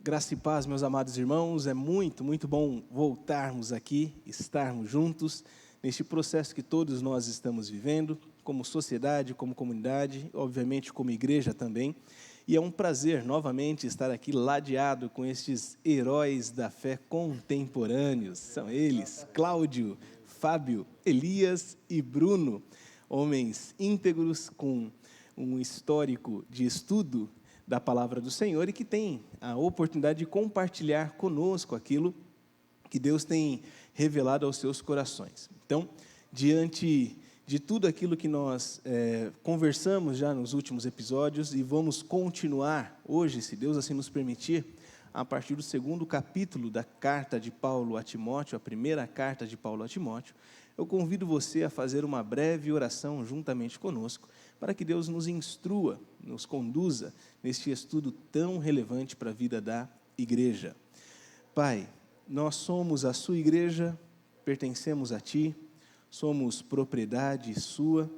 Graça e paz, meus amados irmãos, é muito bom voltarmos aqui, estarmos juntos neste processo que todos nós estamos vivendo, como sociedade, como comunidade, obviamente como igreja também. E é um prazer novamente estar aqui ladeado com estes heróis da fé contemporâneos. São eles, Cláudio, Fábio, Elias e Bruno, homens íntegros com um histórico de estudo da palavra do Senhor e que tem a oportunidade de compartilhar conosco aquilo que Deus tem revelado aos seus corações. Então, diante de tudo aquilo que nós conversamos já nos últimos episódios e vamos continuar hoje, se Deus assim nos permitir, a partir do 2º capítulo da carta de Paulo a Timóteo, a primeira carta de Paulo a Timóteo, eu convido você a fazer uma breve oração juntamente conosco, para que Deus nos instrua, nos conduza neste estudo tão relevante para a vida da igreja. Pai, nós somos a sua igreja, pertencemos a Ti, somos propriedade sua,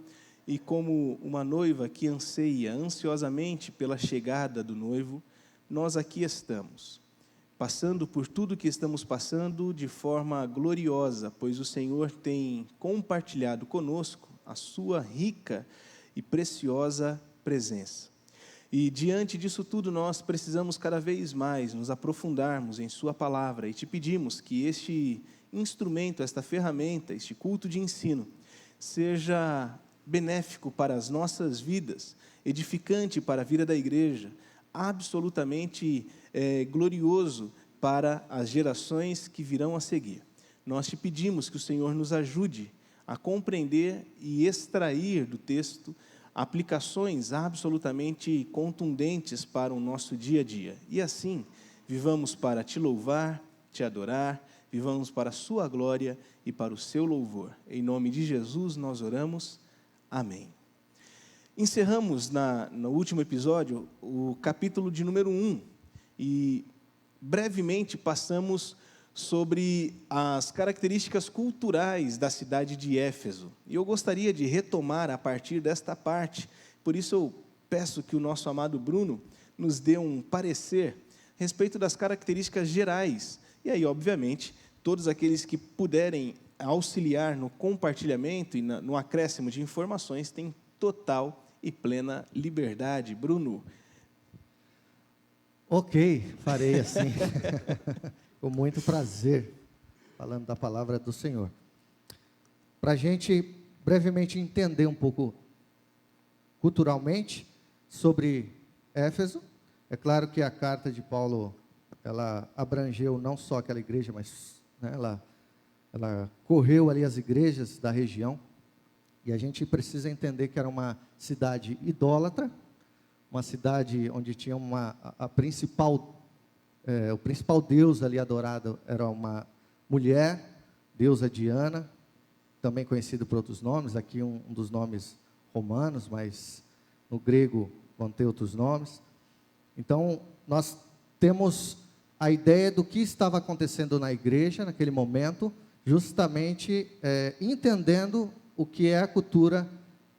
e como uma noiva que anseia ansiosamente pela chegada do noivo, nós aqui estamos, passando por tudo que estamos passando de forma gloriosa, pois o Senhor tem compartilhado conosco a sua rica e preciosa presença. E diante disso tudo nós precisamos cada vez mais nos aprofundarmos em sua palavra e te pedimos que este instrumento, esta ferramenta, este culto de ensino seja benéfico para as nossas vidas, edificante para a vida da igreja, absolutamente glorioso para as gerações que virão a seguir. Nós te pedimos que o Senhor nos ajude a compreender e extrair do texto aplicações absolutamente contundentes para o nosso dia a dia. E assim, vivamos para te louvar, te adorar, vivamos para a sua glória e para o seu louvor. Em nome de Jesus nós oramos. Amém. Encerramos no último episódio o capítulo de número 1 e brevemente passamos sobre as características culturais da cidade de Éfeso. E eu gostaria de retomar a partir desta parte, por isso eu peço que o nosso amado Bruno nos dê um parecer a respeito das características gerais. E aí, obviamente, todos aqueles que puderem auxiliar no compartilhamento e no acréscimo de informações têm total e plena liberdade. Bruno. Ok, farei assim. Com muito prazer, falando da palavra do Senhor. Para a gente brevemente entender um pouco culturalmente sobre Éfeso, é claro que a carta de Paulo, ela abrangeu não só aquela igreja, mas ela correu ali as igrejas da região, e a gente precisa entender que era uma cidade idólatra, uma cidade onde tinha o principal deus ali adorado era uma mulher, deusa Diana, também conhecido por outros nomes, aqui um dos nomes romanos, mas no grego vão ter outros nomes. Então, nós temos a ideia do que estava acontecendo na igreja naquele momento, justamente entendendo o que é a cultura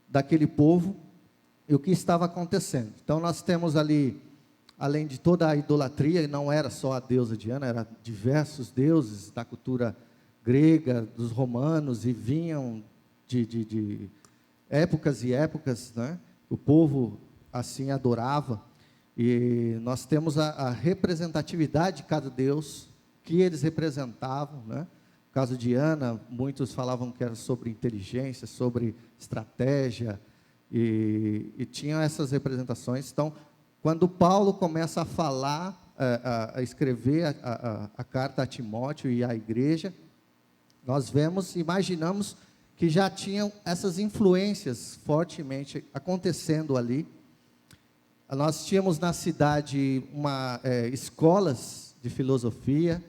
daquele povo e o que estava acontecendo. Então, nós temos ali, além de toda a idolatria, e não era só a deusa Diana, eram diversos deuses da cultura grega, dos romanos, e vinham de épocas e épocas, né? O povo assim adorava, e nós temos a representatividade de cada deus, que eles representavam, né? No caso de Diana, muitos falavam que era sobre inteligência, sobre estratégia, e tinham essas representações. Então, quando Paulo começa a falar, a escrever a carta a Timóteo e à igreja, nós imaginamos que já tinham essas influências fortemente acontecendo ali. Nós tínhamos na cidade escolas de filosofia,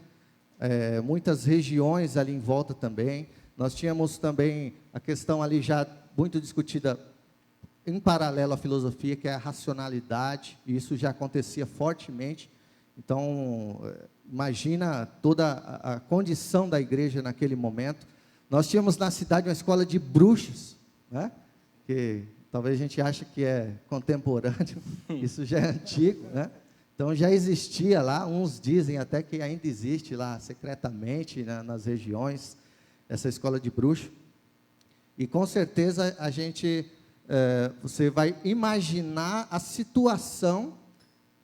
muitas regiões ali em volta também. Nós tínhamos também a questão ali já muito discutida em paralelo à filosofia, que é a racionalidade, e isso já acontecia fortemente. Então, imagina toda a condição da igreja naquele momento. Nós tínhamos na cidade uma escola de bruxos, né? Que talvez a gente ache que é contemporâneo, isso já é antigo, né? Então já existia lá, uns dizem até que ainda existe lá secretamente nas regiões, essa escola de bruxo. E com certeza você vai imaginar a situação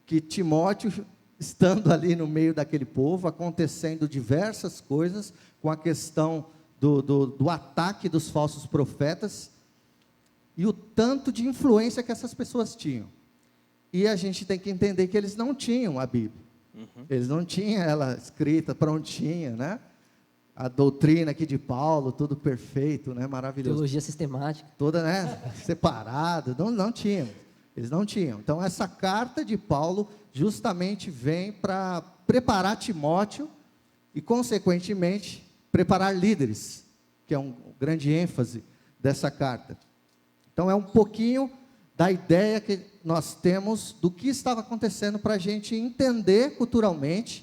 que Timóteo, estando ali no meio daquele povo, acontecendo diversas coisas, com a questão do ataque dos falsos profetas, e o tanto de influência que essas pessoas tinham. E a gente tem que entender que eles não tinham a Bíblia. Eles não tinham ela escrita, prontinha, né? A doutrina aqui de Paulo, tudo perfeito, né? Maravilhoso. Teologia sistemática. Toda, né? Separada. Não tinham. Eles não tinham. Então, essa carta de Paulo justamente vem para preparar Timóteo e, consequentemente, preparar líderes, que é um grande ênfase dessa carta. Então, é um pouquinho da ideia que nós temos do que estava acontecendo para a gente entender culturalmente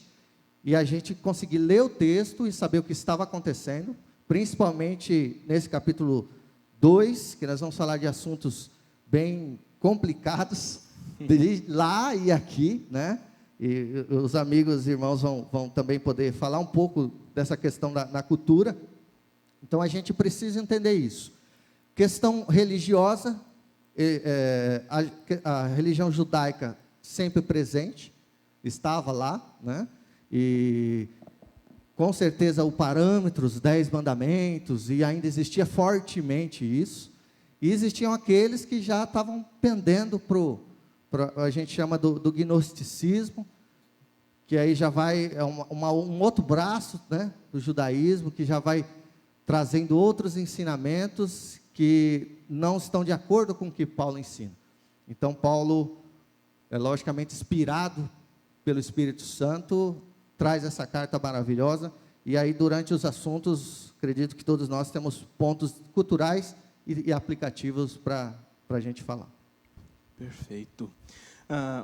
e a gente conseguir ler o texto e saber o que estava acontecendo, principalmente nesse capítulo 2, que nós vamos falar de assuntos bem complicados, de lá e aqui, né? E os amigos e irmãos vão também poder falar um pouco dessa questão da cultura. Então a gente precisa entender isso. Questão religiosa, a religião judaica sempre presente, estava lá, né? E com certeza o parâmetro, os 10 mandamentos, e ainda existia fortemente isso, e existiam aqueles que já estavam pendendo a gente chama do gnosticismo, que aí já vai, um outro braço, né, do judaísmo, que já vai trazendo outros ensinamentos que não estão de acordo com o que Paulo ensina. Então, Paulo, logicamente inspirado pelo Espírito Santo, traz essa carta maravilhosa, e aí durante os assuntos, acredito que todos nós temos pontos culturais e aplicativos para a gente falar. Perfeito.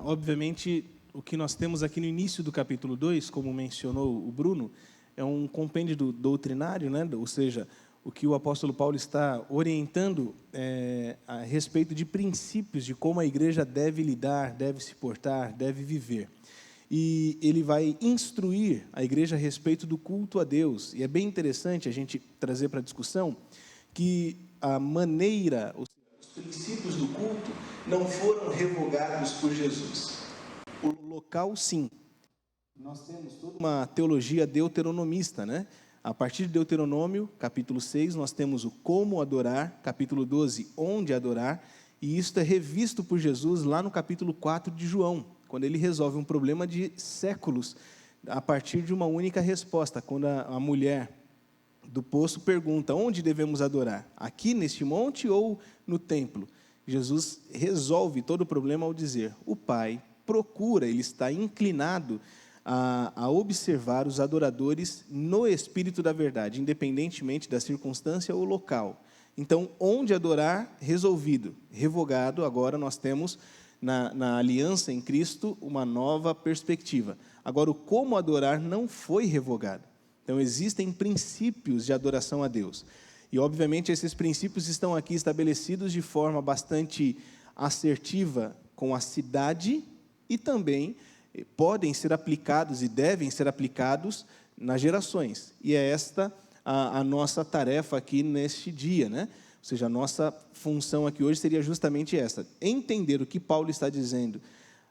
Obviamente, o que nós temos aqui no início do capítulo 2, como mencionou o Bruno, é um compêndio doutrinário, né? Ou seja, o que o apóstolo Paulo está orientando a respeito de princípios de como a igreja deve lidar, deve se portar, deve viver. E ele vai instruir a igreja a respeito do culto a Deus. E é bem interessante a gente trazer para a discussão que a maneira, os princípios do culto não foram revogados por Jesus. O local, sim. Nós temos toda uma teologia deuteronomista, né? A partir de Deuteronômio, capítulo 6, nós temos o como adorar, capítulo 12, onde adorar, e isso é revisto por Jesus lá no capítulo 4 de João, quando ele resolve um problema de séculos, a partir de uma única resposta, quando a mulher do poço pergunta, onde devemos adorar? Aqui neste monte ou no templo? Jesus resolve todo o problema ao dizer, o Pai procura, ele está inclinado a observar os adoradores no espírito da verdade, independentemente da circunstância ou local. Então, onde adorar, resolvido, revogado, agora nós temos na aliança em Cristo uma nova perspectiva. Agora, o como adorar não foi revogado. Então, existem princípios de adoração a Deus. E, obviamente, esses princípios estão aqui estabelecidos de forma bastante assertiva com a cidade e também podem ser aplicados e devem ser aplicados nas gerações. E é esta a nossa tarefa aqui neste dia, né? Ou seja, a nossa função aqui hoje seria justamente essa, entender o que Paulo está dizendo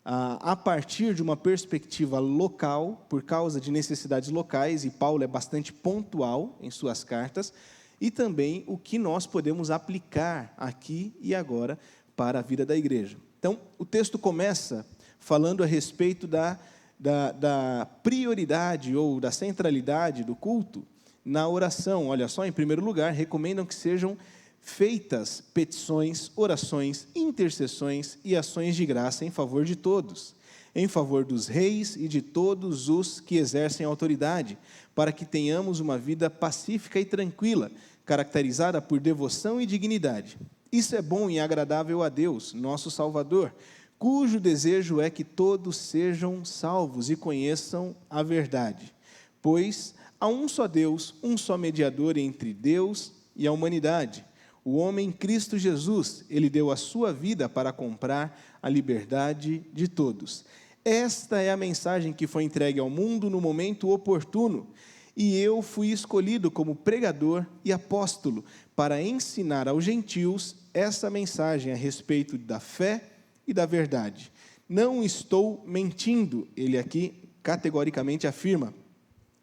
a partir de uma perspectiva local, por causa de necessidades locais, e Paulo é bastante pontual em suas cartas, e também o que nós podemos aplicar aqui e agora para a vida da igreja. Então, o texto começa falando a respeito da prioridade ou da centralidade do culto na oração. Olha só, em primeiro lugar, recomendam que sejam feitas petições, orações, intercessões e ações de graça em favor de todos, em favor dos reis e de todos os que exercem autoridade, para que tenhamos uma vida pacífica e tranquila, caracterizada por devoção e dignidade. Isso é bom e agradável a Deus, nosso Salvador, cujo desejo é que todos sejam salvos e conheçam a verdade. Pois há um só Deus, um só mediador entre Deus e a humanidade, o homem Cristo Jesus. Ele deu a sua vida para comprar a liberdade de todos. Esta é a mensagem que foi entregue ao mundo no momento oportuno, e eu fui escolhido como pregador e apóstolo para ensinar aos gentios essa mensagem a respeito da fé e da verdade. Não estou mentindo, ele aqui categoricamente afirma,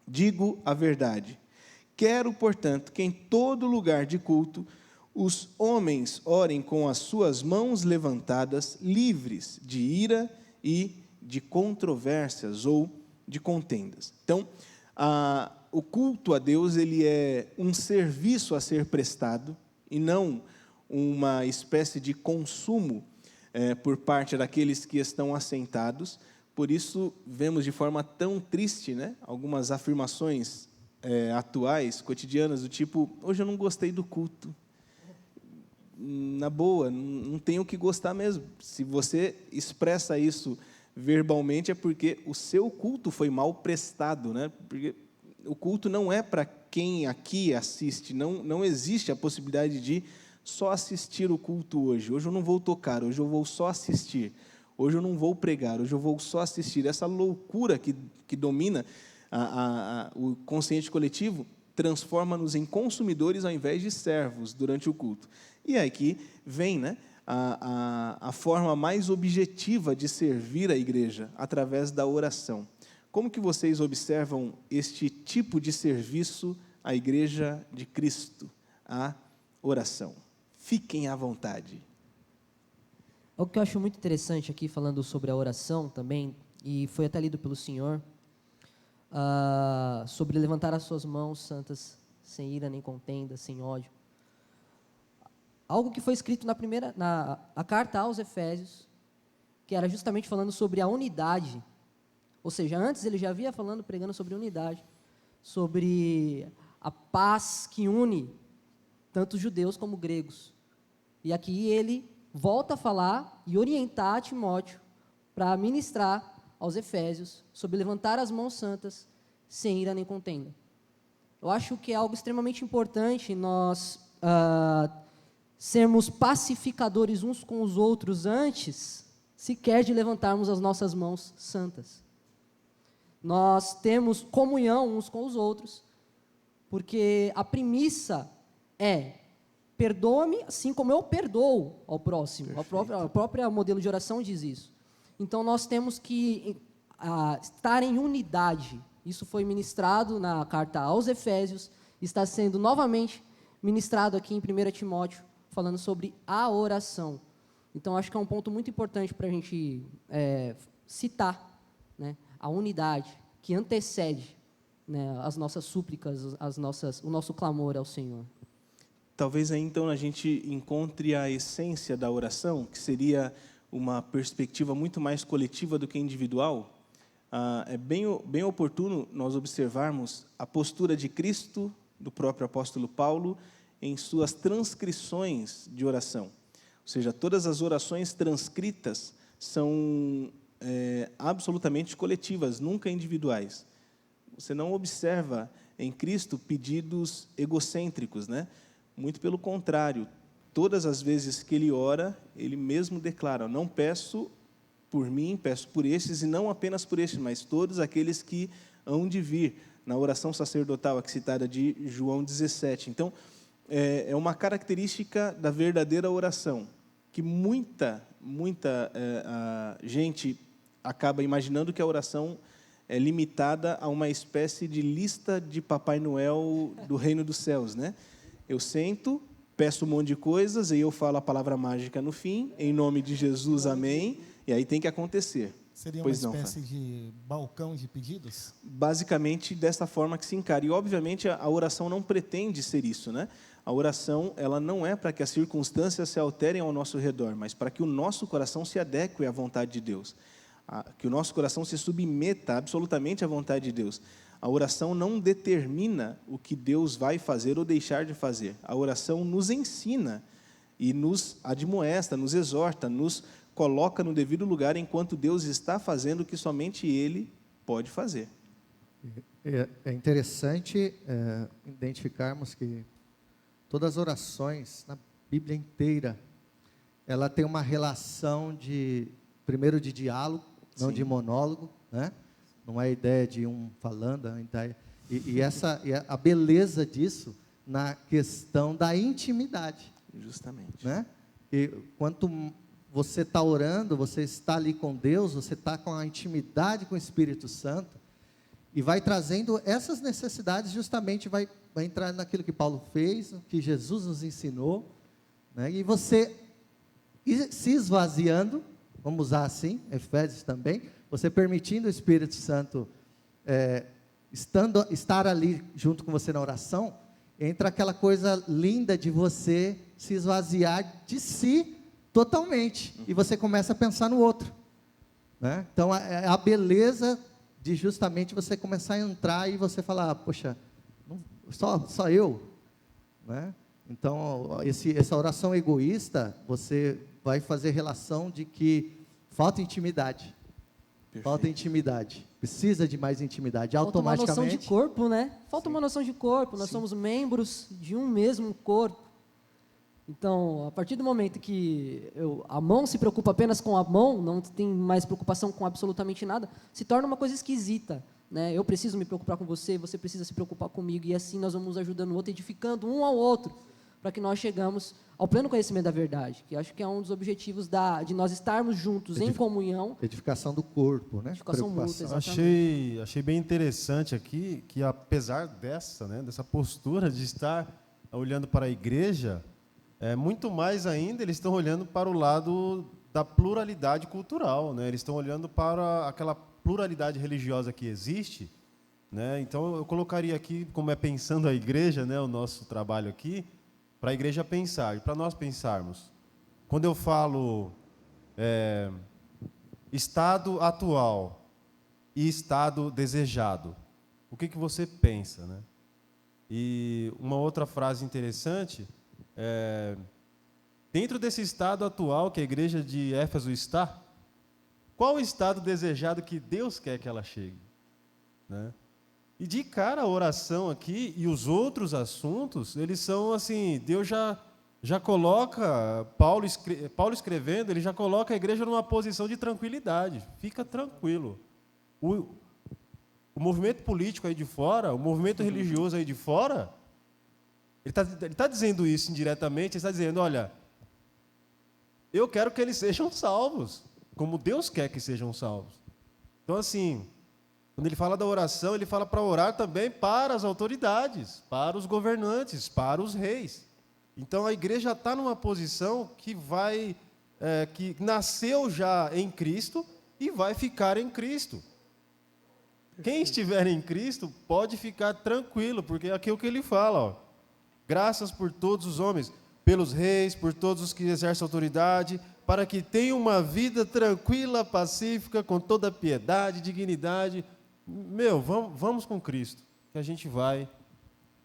digo a verdade. Quero, portanto, que em todo lugar de culto os homens orem com as suas mãos levantadas, livres de ira e de controvérsias ou de contendas. Então, o culto a Deus, ele é um serviço a ser prestado e não uma espécie de consumo por parte daqueles que estão assentados. Por isso, vemos de forma tão triste, né, algumas afirmações atuais, cotidianas, do tipo, hoje eu não gostei do culto. Na boa, não tem o que gostar mesmo. Se você expressa isso verbalmente, é porque o seu culto foi mal prestado, né? Porque o culto não é para quem aqui assiste, não existe a possibilidade de só assistir o culto hoje. Hoje eu não vou tocar, hoje eu vou só assistir. Hoje eu não vou pregar, hoje eu vou só assistir. Essa loucura que domina o consciente coletivo transforma-nos em consumidores ao invés de servos durante o culto. E aqui vem, né, a forma mais objetiva de servir a igreja, através da oração. Como que vocês observam este tipo de serviço à igreja de Cristo, a oração? Fiquem à vontade. O que eu acho muito interessante aqui, falando sobre a oração também, e foi até lido pelo senhor, sobre levantar as suas mãos santas, sem ira nem contenda, sem ódio. Algo que foi escrito na carta aos Efésios, que era justamente falando sobre a unidade. Ou seja, antes ele já havia pregando sobre unidade, sobre a paz que une tanto judeus como gregos. E aqui ele volta a falar e orientar Timóteo para ministrar aos Efésios sobre levantar as mãos santas sem ira nem contenda. Eu acho que é algo extremamente importante nós sermos pacificadores uns com os outros antes sequer de levantarmos as nossas mãos santas. Nós temos comunhão uns com os outros, porque a premissa é: perdoa-me assim como eu perdoo ao próximo. O próprio modelo de oração diz isso. Então, nós temos que estar em unidade. Isso foi ministrado na carta aos Efésios, está sendo novamente ministrado aqui em 1 Timóteo, falando sobre a oração. Então, acho que é um ponto muito importante para a gente citar, né, a unidade que antecede, né, as nossas súplicas, o nosso clamor ao Senhor. Talvez aí, então, a gente encontre a essência da oração, que seria uma perspectiva muito mais coletiva do que individual. É bem oportuno nós observarmos a postura de Cristo, do próprio apóstolo Paulo, em suas transcrições de oração. Ou seja, todas as orações transcritas são absolutamente coletivas, nunca individuais. Você não observa em Cristo pedidos egocêntricos, né? Muito pelo contrário, todas as vezes que ele ora, ele mesmo declara: não peço por mim, peço por estes, e não apenas por estes, mas todos aqueles que hão de vir, na oração sacerdotal aqui citada de João 17. Então, é uma característica da verdadeira oração, que muita gente acaba imaginando que a oração é limitada a uma espécie de lista de Papai Noel do reino dos céus, né? Eu sento, peço um monte de coisas, e eu falo a palavra mágica no fim, em nome de Jesus, amém, e aí tem que acontecer. Seria uma espécie de balcão de pedidos? Basicamente, dessa forma que se encara. E, obviamente, a oração não pretende ser isso, né? A oração, ela não é para que as circunstâncias se alterem ao nosso redor, mas para que o nosso coração se adeque à vontade de Deus. Que o nosso coração se submeta absolutamente à vontade de Deus. A oração não determina o que Deus vai fazer ou deixar de fazer. A oração nos ensina e nos admoesta, nos exorta, nos coloca no devido lugar enquanto Deus está fazendo o que somente Ele pode fazer. É interessante identificarmos que todas as orações na Bíblia inteira, ela tem uma relação primeiro de diálogo não Sim. de monólogo, né? Não é a ideia de um falando, e a beleza disso na questão da intimidade, Justamente. né? E quanto você está orando, você está ali com Deus, você está com a intimidade com o Espírito Santo, e vai trazendo essas necessidades, justamente vai entrar naquilo que Paulo fez, que Jesus nos ensinou, né? E você se esvaziando, vamos usar assim, Efésios também, você permitindo o Espírito Santo estar ali junto com você na oração, entra aquela coisa linda de você se esvaziar de si totalmente, e você começa a pensar no outro, né? Então, a beleza de justamente você começar a entrar e você falar, poxa, só eu, né? Então, essa oração egoísta, você vai fazer relação de que falta intimidade. Perfeito. Falta intimidade. Precisa de mais intimidade. Falta uma noção Automaticamente. de corpo, né? Falta Sim. uma noção de corpo. Nós Sim. somos membros de um mesmo corpo. Então, a partir do momento que a mão se preocupa apenas com a mão, não tem mais preocupação com absolutamente nada, se torna uma coisa esquisita, né? Eu preciso me preocupar com você, você precisa se preocupar comigo, e assim nós vamos ajudando o outro, edificando um ao outro, para que nós chegamos ao pleno conhecimento da verdade, que acho que é um dos objetivos de nós estarmos juntos em comunhão. Edificação do corpo, né? Edificação mútua, Preocupação. exatamente. Achei bem interessante aqui que, apesar dessa postura de estar olhando para a igreja, muito mais ainda eles estão olhando para o lado da pluralidade cultural, né? Eles estão olhando para aquela pluralidade religiosa que existe, né? Então eu colocaria aqui, como é pensando a igreja, né, o nosso trabalho aqui, para a igreja pensar, e para nós pensarmos. Quando eu falo estado atual e estado desejado, o que você pensa, né? E uma outra frase interessante, dentro desse estado atual que a igreja de Éfeso está, qual o estado desejado que Deus quer que ela chegue, né? E de cara a oração aqui e os outros assuntos, eles são assim, Deus já coloca, Paulo escrevendo, ele já coloca a igreja numa posição de tranquilidade. Fica tranquilo. O movimento político aí de fora, o movimento religioso aí de fora, ele está dizendo isso indiretamente, ele está dizendo, olha, eu quero que eles sejam salvos, como Deus quer que sejam salvos. Então, assim, quando ele fala da oração, ele fala para orar também para as autoridades, para os governantes, para os reis. Então, a igreja está numa posição que que nasceu já em Cristo e vai ficar em Cristo. Quem estiver em Cristo pode ficar tranquilo, porque aqui é o que ele fala, ó. Graças por todos os homens, pelos reis, por todos os que exercem autoridade, para que tenham uma vida tranquila, pacífica, com toda piedade, dignidade. Vamos com Cristo, que a gente vai,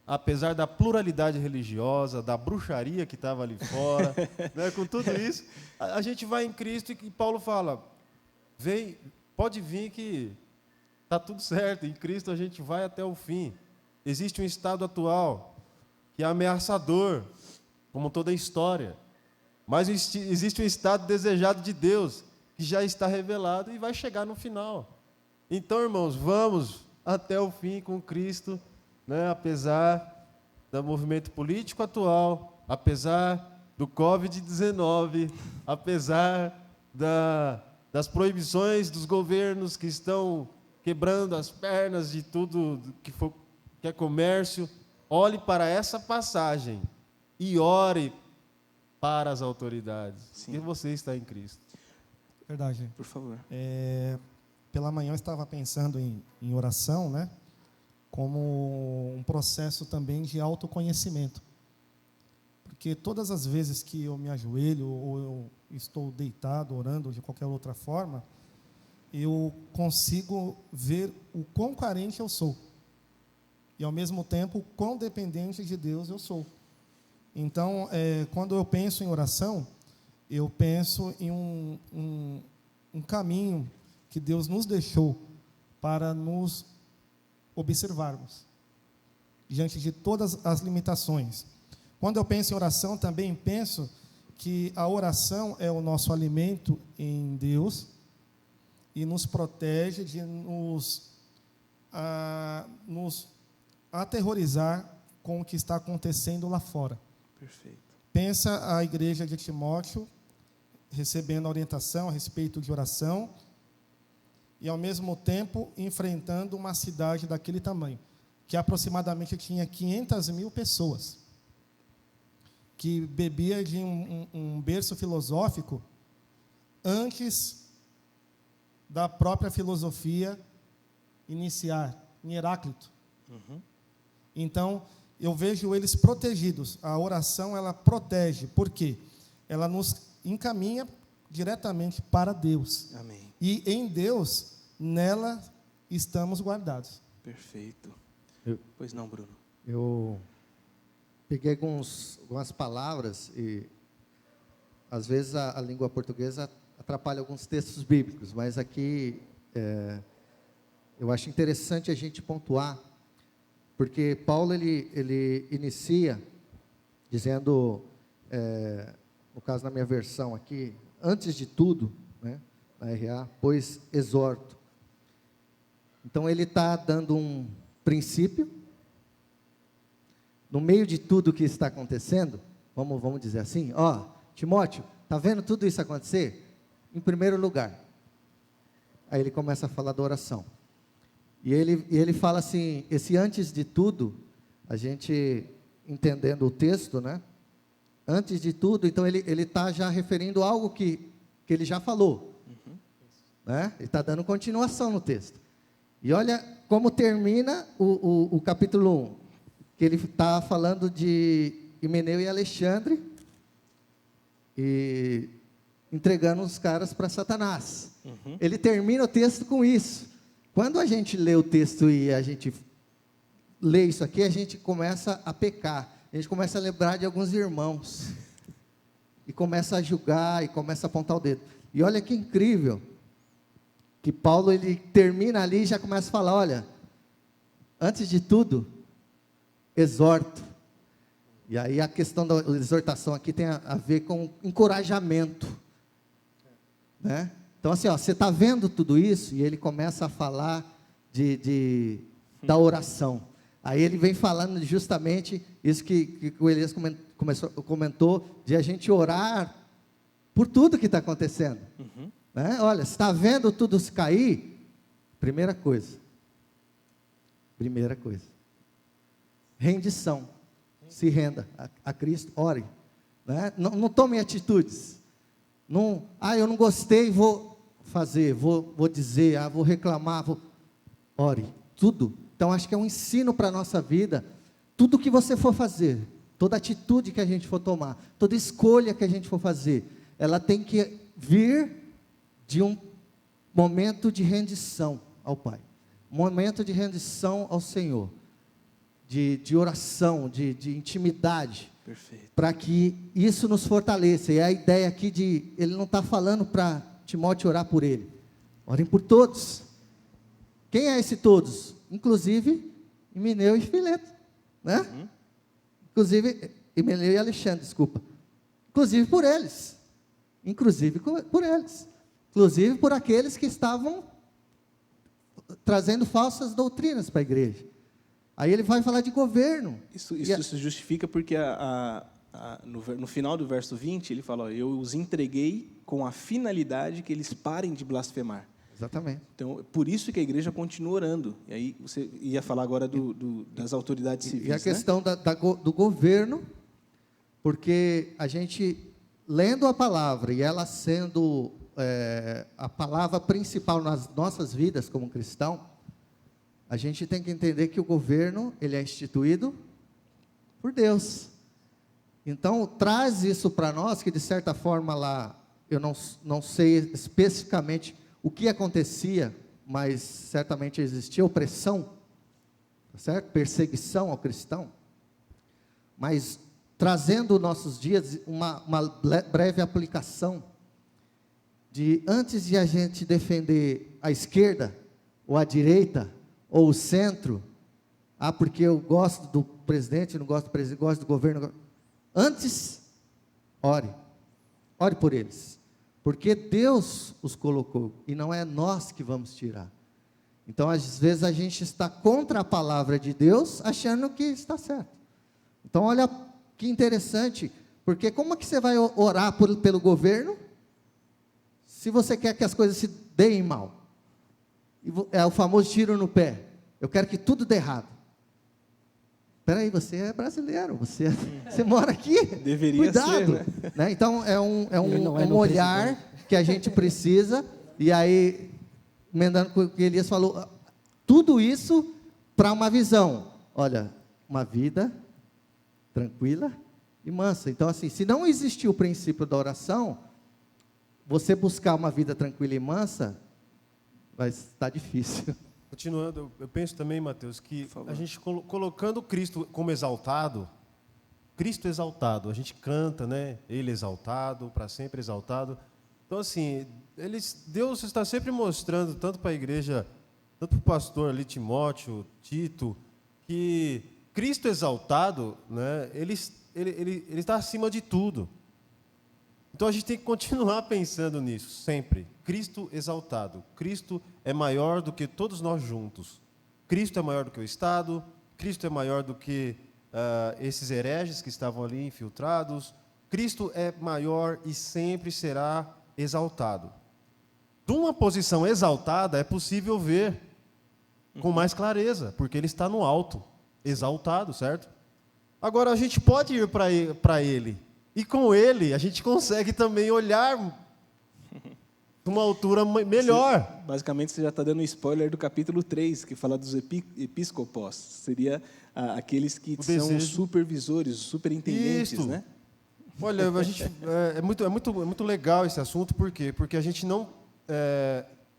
apesar da pluralidade religiosa, da bruxaria que estava ali fora, né, com tudo isso, a gente vai em Cristo, e Paulo fala, pode vir que está tudo certo, em Cristo a gente vai até o fim. Existe um estado atual que é ameaçador, como toda a história, mas existe um estado desejado de Deus, que já está revelado e vai chegar no final. Então, irmãos, vamos até o fim com Cristo, né? Apesar do movimento político atual, apesar do Covid-19, apesar das proibições dos governos que estão quebrando as pernas de tudo que é comércio, olhe para essa passagem e ore para as autoridades. Sim. E você está em Cristo. Verdade. Por favor. Pela manhã eu estava pensando em oração, né? Como um processo também de autoconhecimento. Porque todas as vezes que eu me ajoelho ou eu estou deitado, orando, ou de qualquer outra forma, eu consigo ver o quão carente eu sou. E, ao mesmo tempo, o quão dependente de Deus eu sou. Então, quando eu penso em oração, eu penso em um caminho que Deus nos deixou para nos observarmos diante de todas as limitações. Quando eu penso em oração, também penso que a oração é o nosso alimento em Deus e nos protege de nos aterrorizar com o que está acontecendo lá fora. Perfeito. Pensa a igreja de Timóteo recebendo orientação a respeito de oração e, ao mesmo tempo, enfrentando uma cidade daquele tamanho, que aproximadamente tinha 500.000 pessoas, que bebia de um berço filosófico antes da própria filosofia iniciar, em Heráclito. Então, eu vejo eles protegidos. A oração, ela protege. Por quê? Ela nos encaminha diretamente para Deus. Amém. E em Deus, nela estamos guardados. Perfeito. Eu- Pois não, Bruno. Eu peguei algumas palavras e, às vezes, a língua portuguesa atrapalha alguns textos bíblicos, mas aqui eu acho interessante a gente pontuar, porque Paulo ele inicia dizendo, no caso na minha versão aqui, antes de tudo, né, na RA, pois exorto. Então ele está dando um princípio, no meio de tudo que está acontecendo, vamos dizer assim, ó, Timóteo, está vendo tudo isso acontecer? Em primeiro lugar, aí ele começa a falar da oração, e ele fala assim, esse antes de tudo, a gente entendendo o texto, né, antes de tudo, então ele está já referindo algo que ele já falou, né, ele está dando continuação no texto, e olha como termina o capítulo 1, que ele está falando de Himeneu e Alexandre, e entregando os caras para Satanás. Ele termina o texto com isso. Quando a gente lê o texto e a gente lê isso aqui, a gente começa a pecar, a gente começa a lembrar de alguns irmãos, e começa a julgar, e começa a apontar o dedo. E olha que incrível, que Paulo ele termina ali e já começa a falar, olha, antes de tudo, exorto. E aí a questão da exortação aqui tem a ver com encorajamento, né? Então assim, ó, você está vendo tudo isso, e ele começa a falar da oração. Aí ele vem falando justamente isso que o Elias comentou, de a gente orar por tudo que está acontecendo. Né? Olha, você está vendo tudo se cair? Primeira coisa, rendição, se renda a Cristo, ore, né? Não tome atitudes, eu não gostei, vou fazer, vou dizer, vou reclamar, ore, tudo. Então acho que é um ensino para a nossa vida, tudo que você for fazer, toda atitude que a gente for tomar, toda escolha que a gente for fazer, ela tem que vir de um momento de rendição ao Pai, momento de rendição ao Senhor, de oração, de intimidade, para que isso nos fortaleça. E a ideia aqui ele não está falando para Timóteo orar por ele, orem por todos. Quem é esse todos? Inclusive Himeneu e Fileto, né? Inclusive Himeneu e Alexandre, desculpa. Inclusive por eles, inclusive por aqueles que estavam trazendo falsas doutrinas para a igreja. Aí ele vai falar de governo. Isso se justifica porque no final do verso 20, ele fala, eu os entreguei com a finalidade que eles parem de blasfemar. Exatamente. Então, por isso que a igreja continua orando. E aí você ia falar agora das autoridades civis, e a questão do governo, porque a gente, lendo a palavra, e ela sendo a palavra principal nas nossas vidas como cristão, a gente tem que entender que o governo, ele é instituído por Deus. Então, traz isso para nós, que de certa forma lá, eu não sei especificamente o que acontecia, mas certamente existia opressão, certo? Perseguição ao cristão. Mas, trazendo nossos dias, uma breve aplicação, antes de a gente defender a esquerda, ou a direita, ou o centro, porque eu gosto do presidente, não gosto do presidente, gosto do governo. Antes, ore por eles. Porque Deus os colocou, e não é nós que vamos tirar. Então, às vezes, a gente está contra a palavra de Deus, achando que está certo. Então, olha que interessante, porque como é que você vai orar pelo governo, se você quer que as coisas se deem mal? É o famoso tiro no pé. Eu quero que tudo dê errado. Espera aí, você é brasileiro, você mora aqui. Deveria Cuidado, ser, né? Então, é Ele não é um meu olhar que a gente precisa, e aí, emendando com o que Elias falou, tudo isso para uma visão. Olha, uma vida tranquila e mansa. Então, assim, se não existir o princípio da oração, você buscar uma vida tranquila e mansa, vai estar difícil. Continuando, eu penso também, Mateus, que Por favor. a gente colocando Cristo como exaltado, Cristo exaltado, a gente canta, né? Ele exaltado, para sempre exaltado. Então, assim, Deus está sempre mostrando, tanto para a igreja, tanto para o pastor ali, Timóteo, Tito, que Cristo exaltado, né? Ele está acima de tudo. Então a gente tem que continuar pensando nisso, sempre. Cristo exaltado. Cristo é maior do que todos nós juntos. Cristo é maior do que o Estado, Cristo é maior do que esses hereges que estavam ali infiltrados. Cristo é maior e sempre será exaltado. De uma posição exaltada é possível ver com mais clareza, porque ele está no alto, exaltado, certo? Agora a gente pode ir para ele. E com ele, a gente consegue também olhar de uma altura melhor. Basicamente, você já está dando um spoiler do capítulo 3, que fala dos episcopos. Seria aqueles que O são desejo. supervisores, superintendentes, Isso. né? Olha, a gente, é muito legal esse assunto, por quê? Porque a gente não...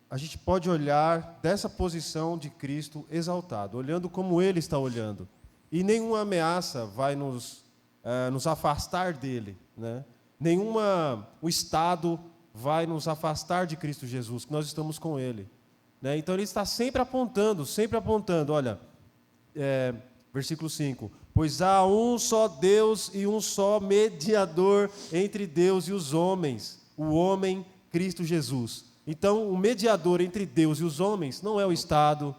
a gente pode olhar dessa posição de Cristo exaltado, olhando como Ele está olhando. E nenhuma ameaça vai nos afastar dele, né? O Estado vai nos afastar de Cristo Jesus, que nós estamos com Ele, né? Então Ele está sempre apontando, olha, versículo 5, pois há um só Deus e um só mediador entre Deus e os homens, o homem Cristo Jesus. Então, o mediador entre Deus e os homens não é o Estado,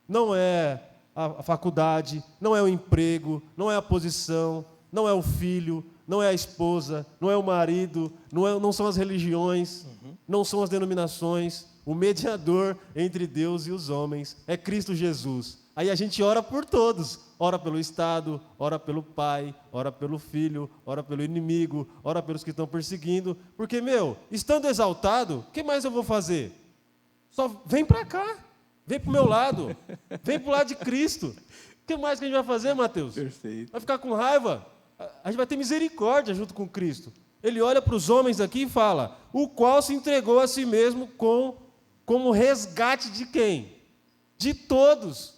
não é a faculdade, não é o emprego, não é a posição, não é o filho, não é a esposa, não é o marido, não são as religiões, não são as denominações. O mediador entre Deus e os homens é Cristo Jesus. Aí a gente ora por todos. Ora pelo Estado, ora pelo pai, ora pelo filho, ora pelo inimigo, ora pelos que estão perseguindo. Porque, estando exaltado, o que mais eu vou fazer? Só vem para cá, vem para o meu lado, vem para o lado de Cristo. O que mais que a gente vai fazer, Mateus? Perfeito. Vai ficar com raiva? A gente vai ter misericórdia junto com Cristo. Ele olha para os homens aqui e fala, o qual se entregou a si mesmo como resgate de quem? De todos.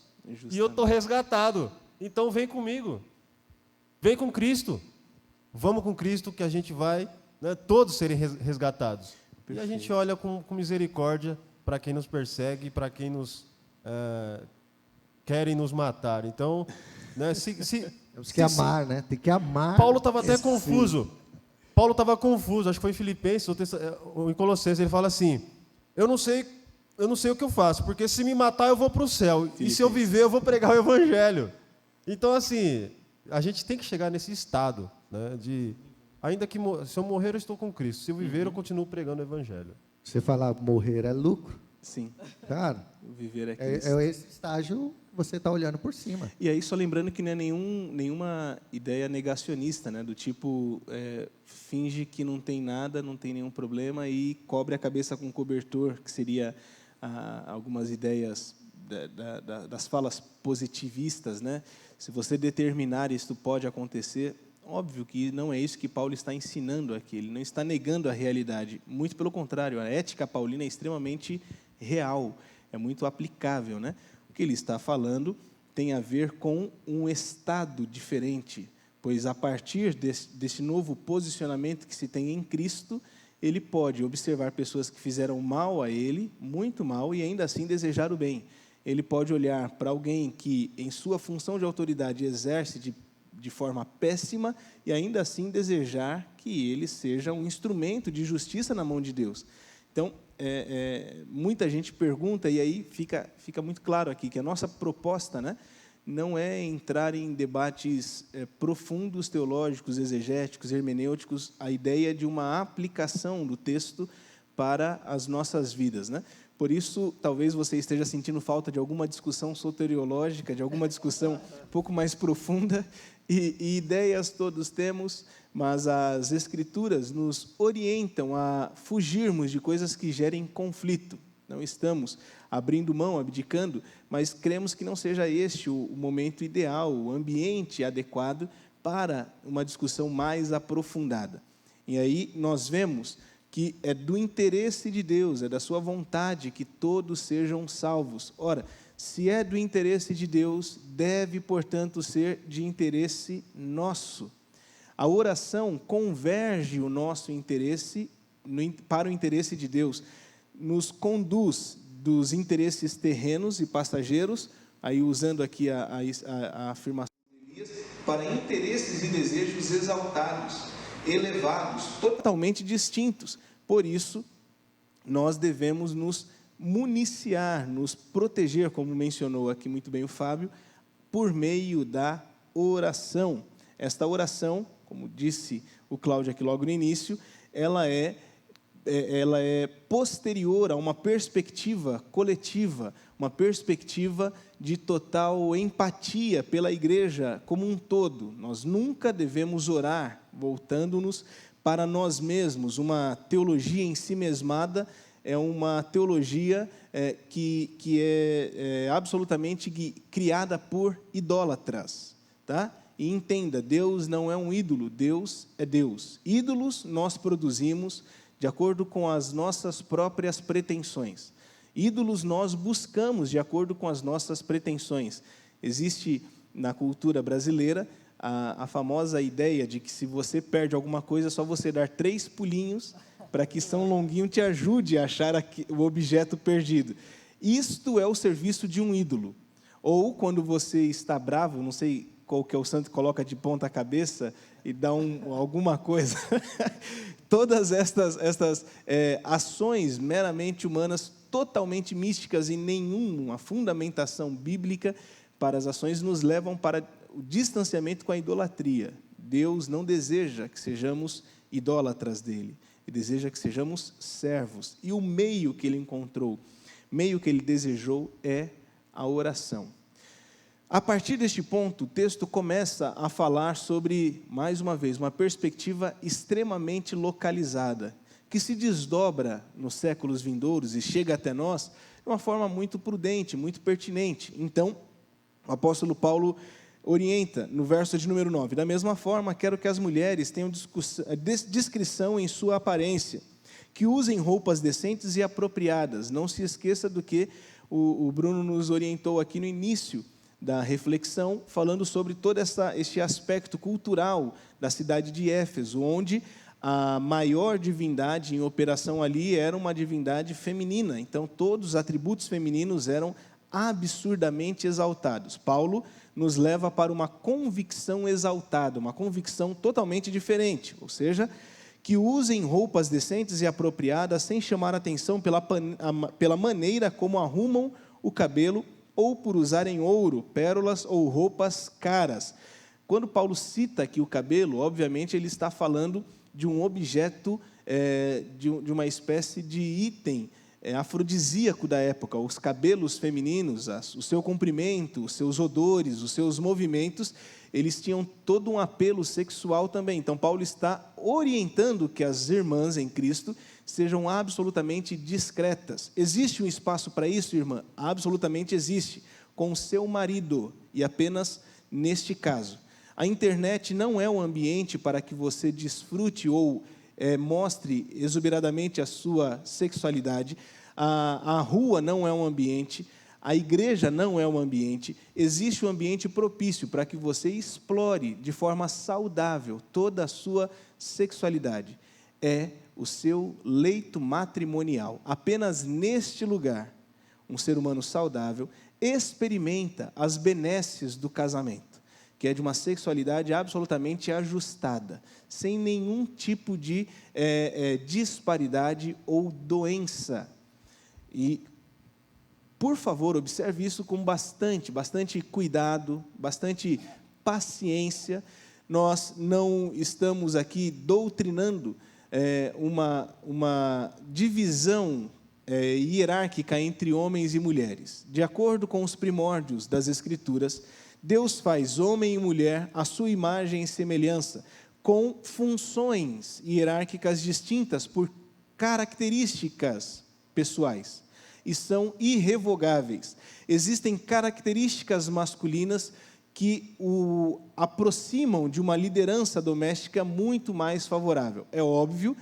E eu estou resgatado. Então vem comigo. Vem com Cristo. Vamos com Cristo que a gente vai, né, todos serem resgatados. Perfeito. E a gente olha com misericórdia para quem nos persegue, para quem nos querem nos matar. Então, né, Temos que amar, né? Tem que amar. Paulo estava até confuso. Paulo estava confuso, acho que foi em Filipenses ou em Colossenses, ele fala assim, eu não sei o que eu faço, porque se me matar eu vou para o céu, e se eu viver eu vou pregar o evangelho. Então, assim, a gente tem que chegar nesse estado, né, de, ainda que se eu morrer eu estou com Cristo, se eu viver eu continuo pregando o evangelho. Você falar morrer é lucro, Sim. cara, Viver aqui. é esse estágio você está olhando por cima. E aí, só lembrando que não é nenhuma ideia negacionista, né? Do tipo, finge que não tem nada, não tem nenhum problema e cobre a cabeça com cobertor, que seria algumas ideias das falas positivistas, né? Se você determinar isto pode acontecer, óbvio que não é isso que Paulo está ensinando aqui, ele não está negando a realidade, muito pelo contrário, a ética paulina é extremamente real, é muito aplicável, né? O que ele está falando tem a ver com um estado diferente, pois a partir desse novo posicionamento que se tem em Cristo, ele pode observar pessoas que fizeram mal a ele, muito mal, e ainda assim desejar o bem. Ele pode olhar para alguém que, em sua função de autoridade, exerce de forma péssima e ainda assim desejar que ele seja um instrumento de justiça na mão de Deus. Então, muita gente pergunta, e aí fica muito claro aqui, que a nossa proposta, né, não é entrar em debates profundos, teológicos, exegéticos, hermenêuticos, a ideia de uma aplicação do texto para as nossas vidas, né? Por isso, talvez você esteja sentindo falta de alguma discussão soteriológica, de alguma discussão um pouco mais profunda, e ideias todos temos, mas as Escrituras nos orientam a fugirmos de coisas que gerem conflito. Não estamos abrindo mão, abdicando, mas cremos que não seja este o momento ideal, o ambiente adequado para uma discussão mais aprofundada. E aí nós vemos que é do interesse de Deus, é da sua vontade que todos sejam salvos. Ora, se é do interesse de Deus, deve, portanto, ser de interesse nosso. A oração converge o nosso interesse para o interesse de Deus, nos conduz dos interesses terrenos e passageiros, aí usando aqui a afirmação de Elias, para interesses e desejos exaltados, elevados, totalmente distintos. Por isso, nós devemos nos municiar, nos proteger, como mencionou aqui muito bem o Fábio, por meio da oração. Esta oração, como disse o Cláudio aqui logo no início, ela é posterior a uma perspectiva coletiva, uma perspectiva de total empatia pela igreja como um todo. Nós nunca devemos orar voltando-nos para nós mesmos. Uma teologia em si mesmada é uma teologia que é absolutamente criada por idólatras, tá? E entenda, Deus não é um ídolo, Deus é Deus. Ídolos nós produzimos de acordo com as nossas próprias pretensões. Ídolos nós buscamos de acordo com as nossas pretensões. Existe na cultura brasileira a famosa ideia de que se você perde alguma coisa, é só você dar 3 pulinhos para que São Longuinho te ajude a achar o objeto perdido. Isto é o serviço de um ídolo. Ou quando você está bravo, não sei qual que é o santo que coloca de ponta cabeça e dá alguma coisa. Todas estas ações meramente humanas, totalmente místicas e nenhuma fundamentação bíblica para as ações, nos levam para o distanciamento com a idolatria. Deus não deseja que sejamos idólatras dele. Ele deseja que sejamos servos. E o meio que ele encontrou, meio que ele desejou, é a oração. A partir deste ponto, o texto começa a falar sobre, mais uma vez, uma perspectiva extremamente localizada, que se desdobra nos séculos vindouros e chega até nós de uma forma muito prudente, muito pertinente. Então, o apóstolo Paulo orienta no verso de número 9: da mesma forma, quero que as mulheres tenham discrição em sua aparência, que usem roupas decentes e apropriadas. Não se esqueça do que o Bruno nos orientou aqui no início da reflexão, falando sobre todo este aspecto cultural da cidade de Éfeso, onde a maior divindade em operação ali era uma divindade feminina. Então, todos os atributos femininos eram absurdamente exaltados. Paulo nos leva para uma convicção exaltada, uma convicção totalmente diferente, ou seja, que usem roupas decentes e apropriadas sem chamar atenção pela maneira como arrumam o cabelo ou por usarem ouro, pérolas ou roupas caras. Quando Paulo cita aqui o cabelo, obviamente ele está falando de um objeto, de uma espécie de item afrodisíaco da época. Os cabelos femininos, o seu comprimento, os seus odores, os seus movimentos, eles tinham todo um apelo sexual também. Então, Paulo está orientando que as irmãs em Cristo sejam absolutamente discretas. Existe um espaço para isso, irmã? Absolutamente existe, com o seu marido, e apenas neste caso. A internet não é um ambiente para que você desfrute ou mostre exuberadamente a sua sexualidade. A rua não é um ambiente, a igreja não é um ambiente. Existe um ambiente propício para que você explore de forma saudável toda a sua sexualidade. É o seu leito matrimonial. Apenas neste lugar, um ser humano saudável experimenta as benesses do casamento. que é de uma sexualidade absolutamente ajustada, sem nenhum tipo de disparidade ou doença. E, por favor, observe isso com bastante cuidado, bastante paciência. Nós não estamos aqui doutrinando uma divisão hierárquica entre homens e mulheres. De acordo com os primórdios das Escrituras, Deus faz homem e mulher à sua imagem e semelhança, com funções hierárquicas distintas por características pessoais, e são irrevogáveis. Existem características masculinas que o aproximam de uma liderança doméstica muito mais favorável. É óbvio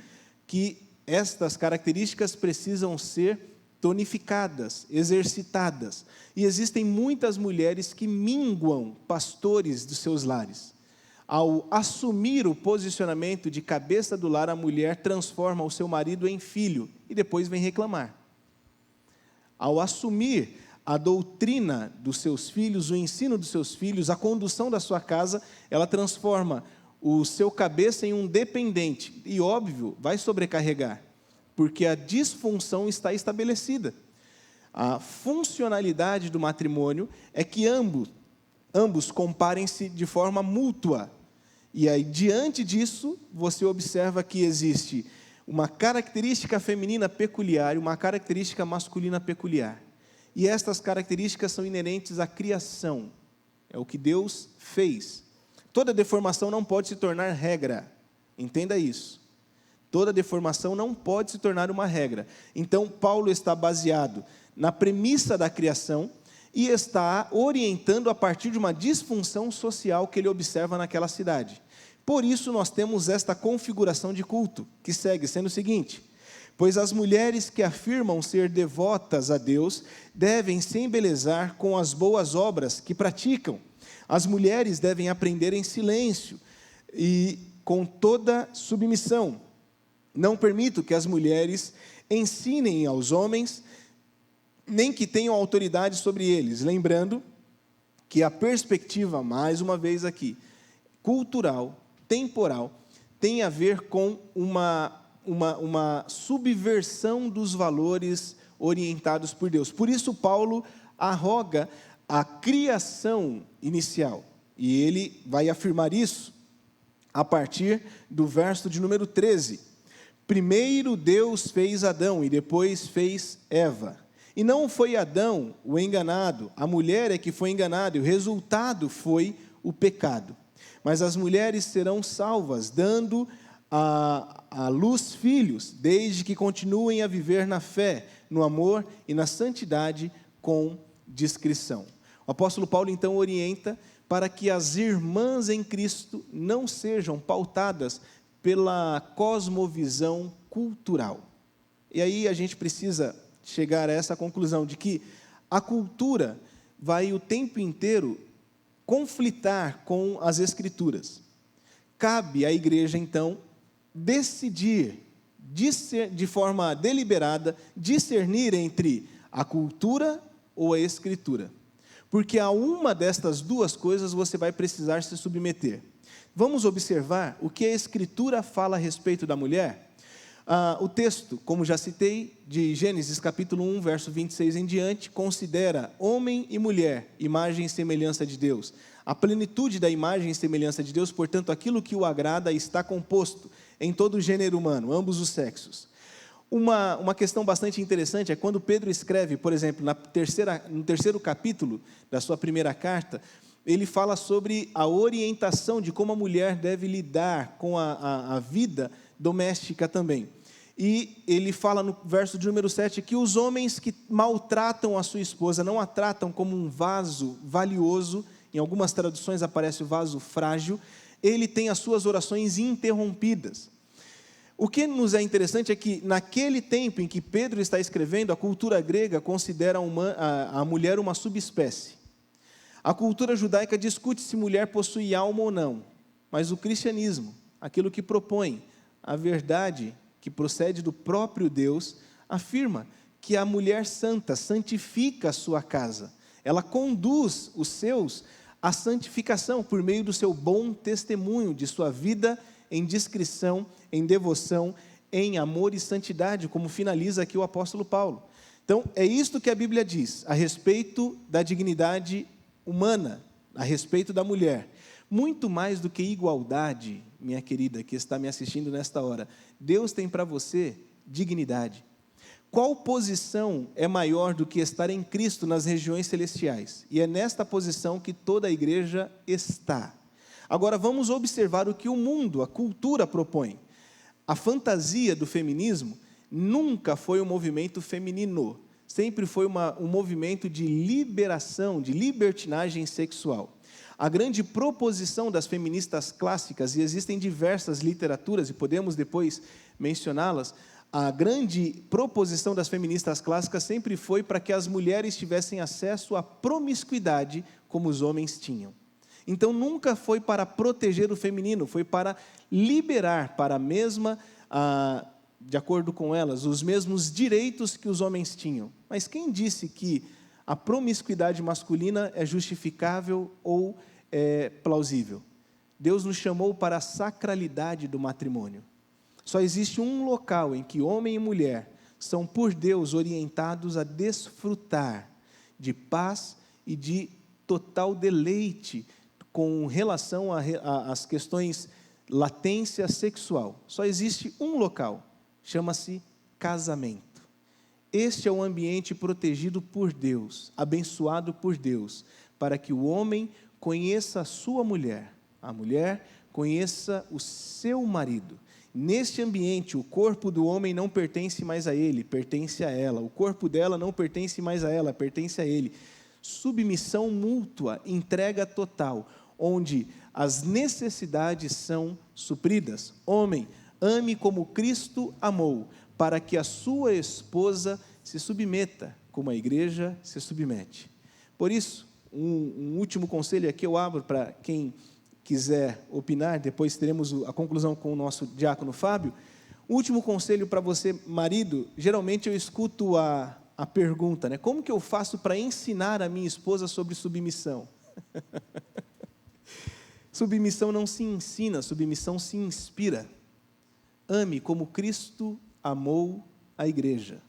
que estas características precisam ser tonificadas, exercitadas. E existem muitas mulheres que minguam pastores dos seus lares. Ao assumir o posicionamento de cabeça do lar, a mulher transforma o seu marido em filho e depois vem reclamar. Ao assumir a doutrina dos seus filhos, o ensino dos seus filhos, a condução da sua casa, ela transforma o seu cabeça em um dependente. E, óbvio, vai sobrecarregar, porque a disfunção está estabelecida. A funcionalidade do matrimônio é que ambos comparem-se de forma mútua. E aí, diante disso, você observa que existe uma característica feminina peculiar e uma característica masculina peculiar. E estas características são inerentes à criação. É o que Deus fez. Toda deformação não pode se tornar regra. Entenda isso. Toda deformação não pode se tornar uma regra. Então, Paulo está baseado na premissa da criação e está orientando a partir de uma disfunção social que ele observa naquela cidade. Por isso, nós temos esta configuração de culto, que segue sendo o seguinte: pois as mulheres que afirmam ser devotas a Deus devem se embelezar com as boas obras que praticam. As mulheres devem aprender em silêncio e com toda submissão. Não permito que as mulheres ensinem aos homens, nem que tenham autoridade sobre eles. Lembrando que a perspectiva, mais uma vez aqui, cultural, temporal, tem a ver com uma subversão dos valores orientados por Deus. Por isso, Paulo arroga a criação inicial. E ele vai afirmar isso a partir do verso de número 13. Primeiro Deus fez Adão e depois fez Eva. E não foi Adão o enganado, a mulher é que foi enganada, e o resultado foi o pecado. Mas as mulheres serão salvas, dando à luz filhos, desde que continuem a viver na fé, no amor e na santidade com discrição. O apóstolo Paulo, então, orienta para que as irmãs em Cristo não sejam pautadas pela cosmovisão cultural. E aí a gente precisa chegar a essa conclusão de que a cultura vai o tempo inteiro conflitar com as Escrituras. Cabe à igreja, então, decidir, de forma deliberada, discernir entre a cultura ou a Escritura. Porque a uma destas duas coisas você vai precisar se submeter. Vamos observar o que a Escritura fala a respeito da mulher? O texto, como já citei, de Gênesis capítulo 1, verso 26 em diante, considera homem e mulher, imagem e semelhança de Deus. A plenitude da imagem e semelhança de Deus, portanto, aquilo que o agrada está composto em todo o gênero humano, ambos os sexos. Uma questão bastante interessante é quando Pedro escreve, por exemplo, no terceiro capítulo da sua primeira carta, ele fala sobre a orientação de como a mulher deve lidar com a vida doméstica também. E ele fala no verso de número 7 que os homens que maltratam a sua esposa, não a tratam como um vaso valioso, em algumas traduções aparece o vaso frágil, ele tem as suas orações interrompidas. O que nos é interessante é que, naquele tempo em que Pedro está escrevendo, a cultura grega considera a mulher uma subespécie. A cultura judaica discute se mulher possui alma ou não, mas o cristianismo, aquilo que propõe a verdade que procede do próprio Deus, afirma que a mulher santa santifica a sua casa. Ela conduz os seus a santificação por meio do seu bom testemunho, de sua vida em discrição, em devoção, em amor e santidade, como finaliza aqui o apóstolo Paulo. Então, é isto que a Bíblia diz a respeito da dignidade humana, a respeito da mulher. Muito mais do que igualdade, minha querida, que está me assistindo nesta hora, Deus tem para você dignidade. Qual posição é maior do que estar em Cristo nas regiões celestiais? E é nesta posição que toda a igreja está. Agora vamos observar o que o mundo, a cultura propõe. A fantasia do feminismo nunca foi um movimento feminino, sempre foi um movimento de liberação, de libertinagem sexual. A grande proposição das feministas clássicas, e existem diversas literaturas, e podemos depois mencioná-las, a grande proposição das feministas clássicas sempre foi para que as mulheres tivessem acesso à promiscuidade como os homens tinham. Então, nunca foi para proteger o feminino, foi para liberar para a mesma, de acordo com elas, os mesmos direitos que os homens tinham. Mas quem disse que a promiscuidade masculina é justificável ou é plausível? Deus nos chamou para a sacralidade do matrimônio. Só existe um local em que homem e mulher são por Deus orientados a desfrutar de paz e de total deleite com relação às questões latência sexual. Só existe um local, chama-se casamento. Este é o ambiente protegido por Deus, abençoado por Deus, para que o homem conheça a sua mulher, a mulher conheça o seu marido. Neste ambiente, o corpo do homem não pertence mais a ele, pertence a ela. O corpo dela não pertence mais a ela, pertence a ele. Submissão mútua, entrega total, onde as necessidades são supridas. Homem, ame como Cristo amou, para que a sua esposa se submeta, como a igreja se submete. Por isso, um último conselho aqui eu abro para quem quiser opinar, depois teremos a conclusão com o nosso diácono Fábio. O último conselho para você, marido, geralmente eu escuto a pergunta, né? Como que eu faço para ensinar a minha esposa sobre submissão? Submissão não se ensina, submissão se inspira. Ame como Cristo amou a igreja,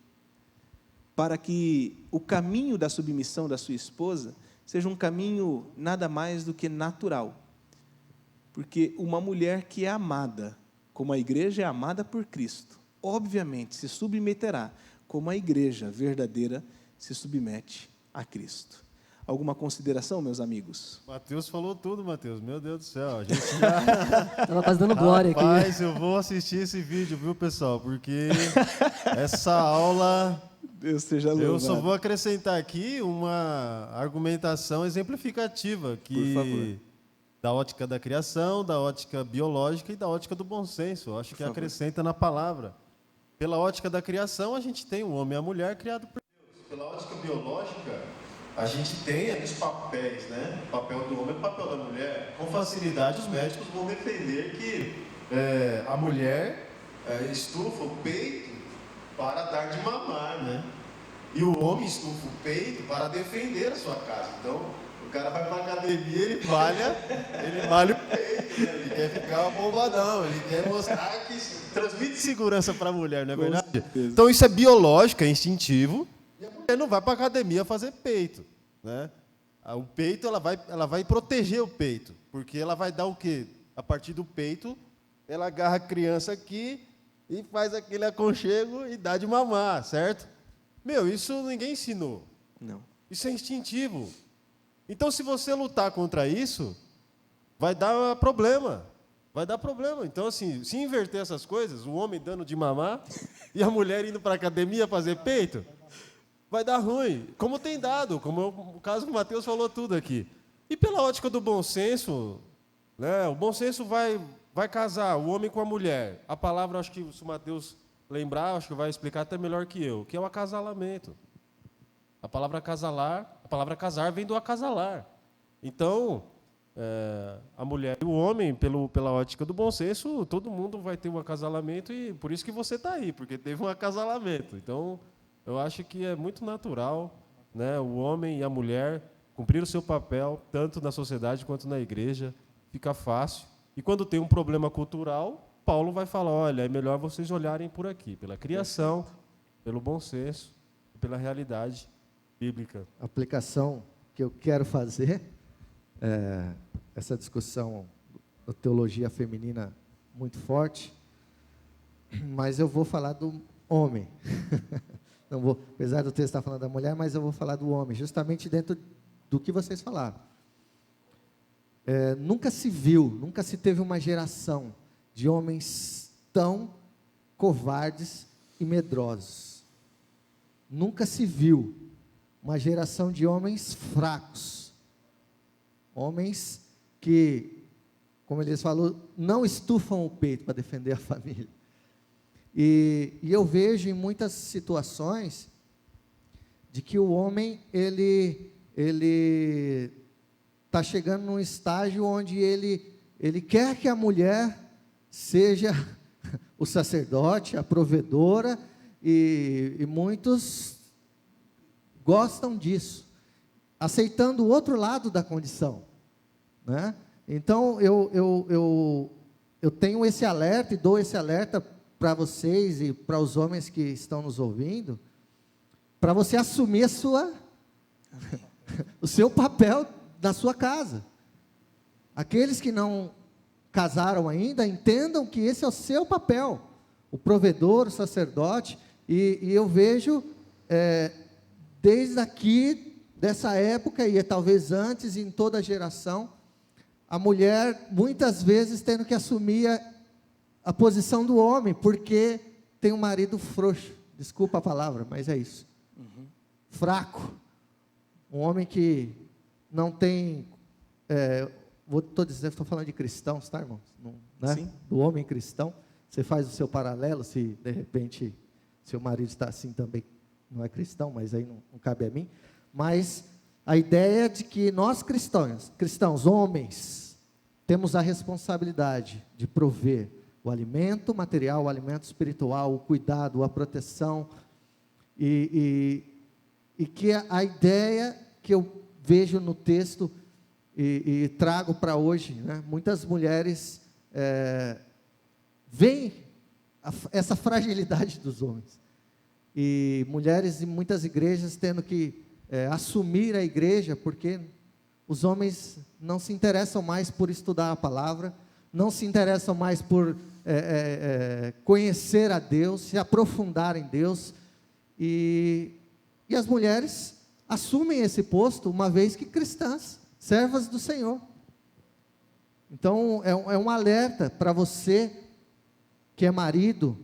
para que o caminho da submissão da sua esposa seja um caminho nada mais do que natural. Porque uma mulher que é amada, como a igreja é amada por Cristo, obviamente se submeterá, como a igreja verdadeira se submete a Cristo. Alguma consideração, meus amigos? Mateus falou tudo, Mateus. Meu Deus do céu. A gente já... Estava quase dando glória aqui. Rapaz, eu vou assistir esse vídeo, viu, pessoal? Porque essa aula... Deus seja louvado. Eu só vou acrescentar aqui uma argumentação exemplificativa que... Por favor. Da ótica da criação, da ótica biológica e da ótica do bom senso. Eu acho que acrescenta na palavra. Pela ótica da criação, a gente tem o homem e a mulher criado por Deus. Pela ótica biológica, a gente tem os papéis, né? O papel do homem e o papel da mulher. Com facilidade, os médicos vão defender que a mulher estufa o peito para dar de mamar, né? E o homem estufa o peito para defender a sua casa. Então, o cara vai pra academia, ele malha o peito, né? Ele quer ficar bombadão, ele quer mostrar que transmite segurança para a mulher, não é verdade? Então isso é biológico, é instintivo, e a mulher não vai para academia fazer peito, né? O peito, ela vai proteger o peito, porque ela vai dar o quê? A partir do peito, ela agarra a criança aqui e faz aquele aconchego e dá de mamar, certo? Meu, isso ninguém ensinou. Não. Isso é instintivo. Então, se você lutar contra isso, vai dar problema. Vai dar problema. Então, assim, se inverter essas coisas, o homem dando de mamar e a mulher indo para a academia fazer peito, vai dar ruim. Como tem dado, como o caso que o Mateus falou tudo aqui. E pela ótica do bom senso, né, o bom senso vai casar o homem com a mulher. A palavra, acho que se o Mateus lembrar, acho que vai explicar até melhor que eu, que é o acasalamento. A palavra casar vem do acasalar. Então, a mulher e o homem, pela ótica do bom senso, todo mundo vai ter um acasalamento e por isso que você está aí, porque teve um acasalamento. Então, eu acho que é muito natural, né, o homem e a mulher cumprir o seu papel, tanto na sociedade quanto na igreja, fica fácil. E quando tem um problema cultural, Paulo vai falar, olha, é melhor vocês olharem por aqui, pela criação, pelo bom senso, pela realidade bíblica. A aplicação que eu quero fazer, essa discussão da teologia feminina muito forte, mas eu vou falar do homem. Não vou, apesar do texto estar falando da mulher, mas eu vou falar do homem, justamente dentro do que vocês falaram. Nunca se viu, nunca se teve uma geração de homens tão covardes e medrosos. Nunca se viu uma geração de homens fracos, homens que, como eles falam, não estufam o peito para defender a família. E eu vejo em muitas situações de que o homem, ele está chegando num estágio onde ele quer que a mulher seja o sacerdote, a provedora, e muitos gostam disso, aceitando o outro lado da condição, né? Então, eu tenho esse alerta e dou esse alerta para vocês e para os homens que estão nos ouvindo, para você assumir o seu papel na sua casa. Aqueles que não casaram ainda, entendam que esse é o seu papel, o provedor, o sacerdote, e eu vejo, desde aqui, dessa época, e talvez antes, em toda a geração, a mulher, muitas vezes, tendo que assumir a posição do homem, porque tem um marido frouxo, desculpa a palavra, mas é isso, fraco, um homem que não tem, estou falando de cristãos, tá, irmãos? Não, né? Sim. Do homem cristão, você faz o seu paralelo, se de repente seu marido está assim também, não é cristão, mas aí não cabe a mim, mas a ideia de que nós cristãos, homens, temos a responsabilidade de prover o alimento material, o alimento espiritual, o cuidado, a proteção, e que a ideia que eu vejo no texto e trago para hoje, né? Muitas mulheres veem essa fragilidade dos homens, e mulheres em muitas igrejas tendo que assumir a igreja, porque os homens não se interessam mais por estudar a palavra, não se interessam mais por conhecer a Deus, se aprofundar em Deus, e as mulheres assumem esse posto, uma vez que cristãs, servas do Senhor. Então, é um alerta para você, que é marido,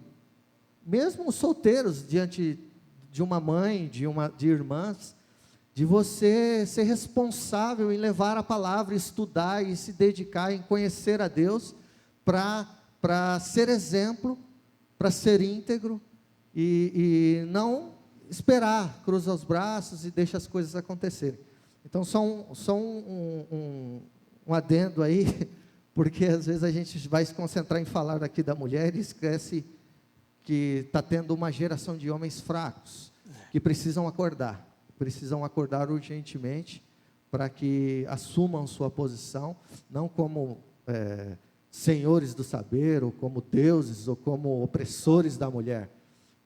mesmo os solteiros, diante de uma mãe, de irmãs, de você ser responsável em levar a palavra, estudar e se dedicar em conhecer a Deus, para ser exemplo, para ser íntegro, e não esperar, cruza os braços e deixa as coisas acontecerem. Então, só um adendo aí, porque às vezes a gente vai se concentrar em falar aqui da mulher e esquece que está tendo uma geração de homens fracos, que precisam acordar urgentemente, para que assumam sua posição, não como senhores do saber, ou como deuses, ou como opressores da mulher,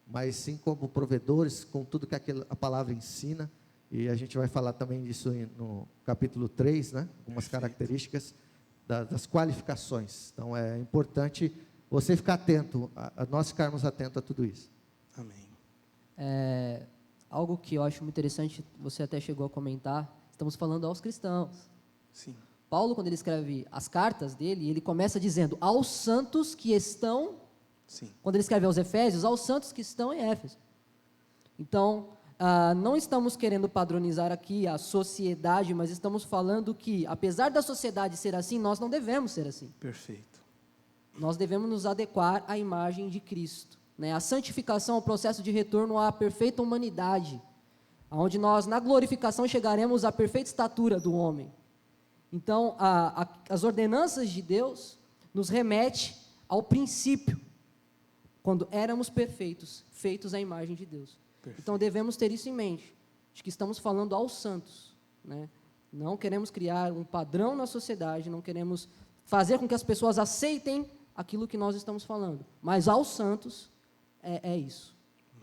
mas sim como provedores, com tudo que a palavra ensina, e a gente vai falar também disso no capítulo 3, né? Algumas características das qualificações. Então, é importante você ficar atento, nós ficarmos atentos a tudo isso. Amém. Algo que eu acho muito interessante, você até chegou a comentar, estamos falando aos cristãos. Sim. Paulo, quando ele escreve as cartas dele, ele começa dizendo, aos santos que estão... Sim. Quando ele escreve aos Efésios, aos santos que estão em Éfeso. Então, não estamos querendo padronizar aqui a sociedade, mas estamos falando que, apesar da sociedade ser assim, nós não devemos ser assim. Perfeito. Nós devemos nos adequar à imagem de Cristo, né? A santificação é o processo de retorno à perfeita humanidade, onde nós, na glorificação, chegaremos à perfeita estatura do homem. Então, as ordenanças de Deus nos remete ao princípio, quando éramos perfeitos, feitos à imagem de Deus. Perfeito. Então, devemos ter isso em mente, de que estamos falando aos santos, né? Não queremos criar um padrão na sociedade, não queremos fazer com que as pessoas aceitem aquilo que nós estamos falando. Mas aos santos, é isso.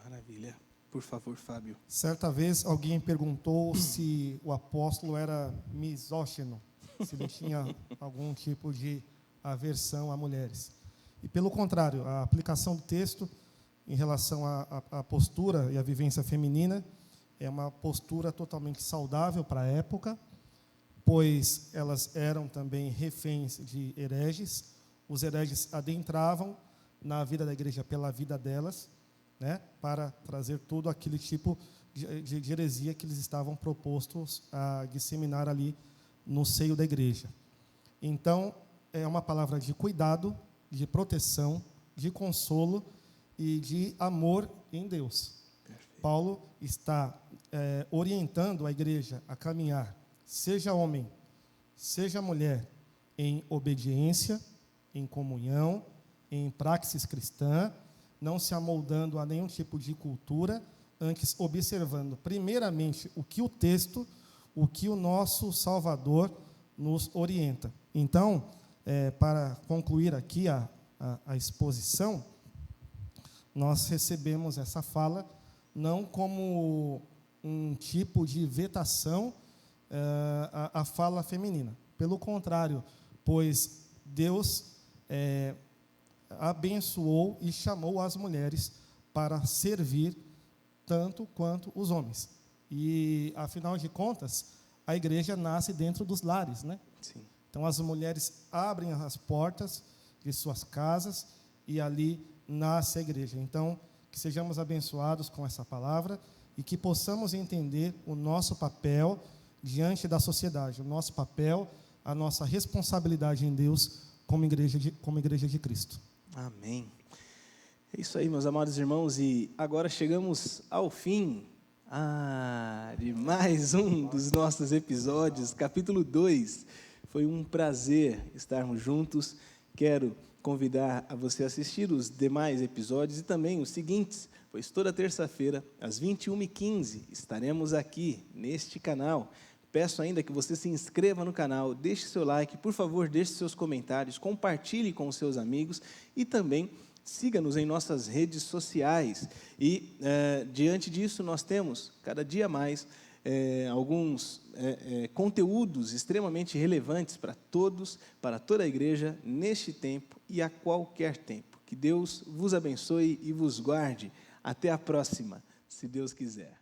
Maravilha. Por favor, Fábio. Certa vez alguém perguntou se o apóstolo era misógino, se ele tinha algum tipo de aversão a mulheres. E pelo contrário, a aplicação do texto em relação à postura e à vivência feminina é uma postura totalmente saudável para a época, pois elas eram também reféns de hereges. Os hereges adentravam na vida da igreja pela vida delas, né, para trazer todo aquele tipo de heresia que eles estavam propostos a disseminar ali no seio da igreja. Então, é uma palavra de cuidado, de proteção, de consolo e de amor em Deus. Perfeito. Paulo está orientando a igreja a caminhar, seja homem, seja mulher, em obediência, em comunhão, em praxis cristã, não se amoldando a nenhum tipo de cultura, antes observando primeiramente o que o texto, o que o nosso Salvador nos orienta. Então, para concluir aqui a exposição, nós recebemos essa fala não como um tipo de vetação à fala feminina. Pelo contrário, pois Deus abençoou e chamou as mulheres para servir tanto quanto os homens. E, afinal de contas, a igreja nasce dentro dos lares, né? Sim. Então, as mulheres abrem as portas de suas casas e ali nasce a igreja. Então, que sejamos abençoados com essa palavra e que possamos entender o nosso papel diante da sociedade, o nosso papel, a nossa responsabilidade em Deus como igreja de Cristo. Amém. É isso aí, meus amados irmãos, e agora chegamos ao fim de mais um dos nossos episódios, capítulo 2. Foi um prazer estarmos juntos. Quero convidar a você a assistir os demais episódios e também os seguintes, pois toda terça-feira, às 21h15, estaremos aqui, neste canal. Peço ainda que você se inscreva no canal, deixe seu like, por favor, deixe seus comentários, compartilhe com os seus amigos e também siga-nos em nossas redes sociais. E, diante disso, nós temos, cada dia mais, alguns conteúdos extremamente relevantes para todos, para toda a igreja, neste tempo e a qualquer tempo. Que Deus vos abençoe e vos guarde. Até a próxima, se Deus quiser.